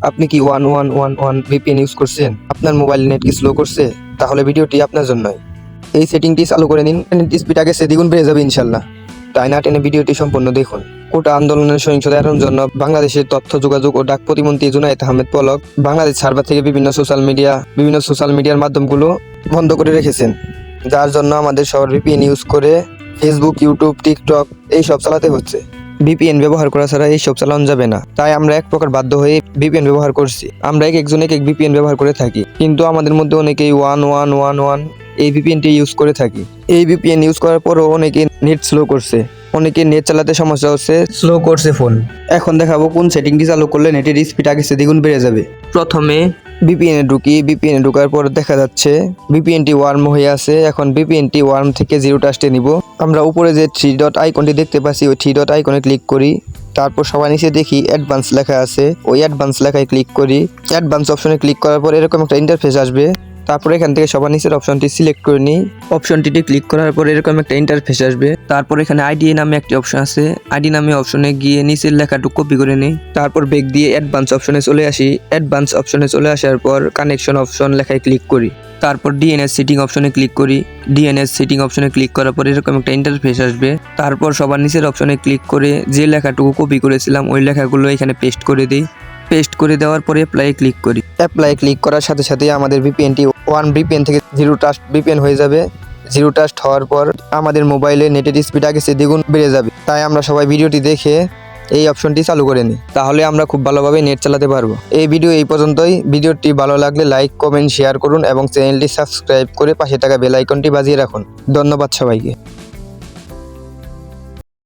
আপনি কি 1111 VPN use করছেন? আপনার মোবাইল নেট কি স্লো করছে? তাহলে ভিডিওটি আপনার জন্যই। এই সেটিংটি চালু করে নিন, নেট স্পিড আগে সে দ্বিগুণ বেড়ে যাবে ইনশাল্লাহ। তাই না টেনে ভিডিওটি সম্পূর্ণ দেখুন। কোটা আন্দোলনের সহিংসতা এড়ানোর জন্য বাংলাদেশের তথ্য যোগাযোগ ও ডাক প্রতিমন্ত্রী জুনায়েদ আহমেদ পলক বাংলাদেশ সার্ভার থেকে বিভিন্ন সোশ্যাল মিডিয়ার মাধ্যমগুলো বন্ধ করে রেখেছেন, যার জন্য আমাদের সবার VPN ইউজ করে ফেসবুক, ইউটিউব, টিকটক এইসব চালাতে হচ্ছে। VPN ব্যবহার করা ছাড়া এইসব চালানো যাবে না, তাই আমরা এক প্রকার বাধ্য হয়ে VPN ব্যবহার করছি। আমরা একজন এক VPN ব্যবহার করে থাকি, কিন্তু আমাদের মধ্যে অনেকেই 1111 এই VPNটি ইউজ করে থাকি। এই VPN ইউজ করার পরও অনেকে নেট স্লো করছে, অনেকে নেট চালাতে সমস্যা হচ্ছে, স্লো করছে ফোন। এখন দেখাবো কোন সেটিংটি চালু করলে নেটের স্পিড আগে চেয়ে দ্বিগুণ বেড়ে যাবে। প্রথমে VPN এ ঢুকি, VPN এ ঢোকার পর দেখা যাচ্ছে VPNটি ওয়ার্ম হয়ে আছে। এখন VPNটি ওয়ার্ম থেকে 0 টাস্টে নিব। আমরা উপরে যে 3 ডট আইকনটি দেখতে পাচ্ছি, ওই 3 ডট আইকনে ক্লিক করি। তারপর সবার নিচে দেখি অ্যাডভান্স লেখা আছে, ওই অ্যাডভান্স লেখায় ক্লিক করি। অ্যাডভান্স অপশনে ক্লিক করার পর এরকম একটা ইন্টারফেস আসবে। তারপর এখান থেকে সবার নিচের অপশনটি সিলেক্ট করে নিই। অপশনটিতে ক্লিক করার পর এরকম একটা ইন্টারফেস আসবে। তারপর এখানে আইডি নামে একটি অপশন আছে, আইডি নামে অপশনে গিয়ে নিচের লেখাটুকু কপি করে নিই। তারপর ব্যাক দিয়ে অ্যাডভান্স অপশনে চলে আসি। অ্যাডভান্স অপশনে চলে আসার পর কানেকশন অপশন লেখায় ক্লিক করি। তারপর DNS সেটিং অপশনে ক্লিক করি। DNS সেটিং অপশনে ক্লিক করার পর এরকম একটা ইন্টারফেস আসবে। তারপর সবার নিচের অপশনে ক্লিক করে যে লেখাটুকু কপি করেছিলাম ওই লেখাগুলো এখানে পেস্ট করে দিই। পেস্ট করে দেওয়ার পরে অ্যাপ্লাই ক্লিক করি। অ্যাপ্লাই ক্লিক করার সাথে সাথে আমাদের VPNটি 1 VPN থেকে 0 টাস্ট VPN হয়ে যাবে। 0 টাস্ট হওয়ার পর আমাদের মোবাইলে নেটের স্পিড আগে চেয়ে দ্বিগুণ বেড়ে যাবে। তাই আমরা সবাই ভিডিওটি দেখে এই অপশনটি চালু করে নিই, তাহলে আমরা খুব ভালোভাবে নেট চালাতে পারবো। এই ভিডিও এই পর্যন্তই। ভিডিওটি ভালো লাগলে লাইক, কমেন্ট, শেয়ার করুন এবং চ্যানেলটি সাবস্ক্রাইব করে পাশে থাকা বেল আইকনটি বাজিয়ে রাখুন। ধন্যবাদ সবাইকে।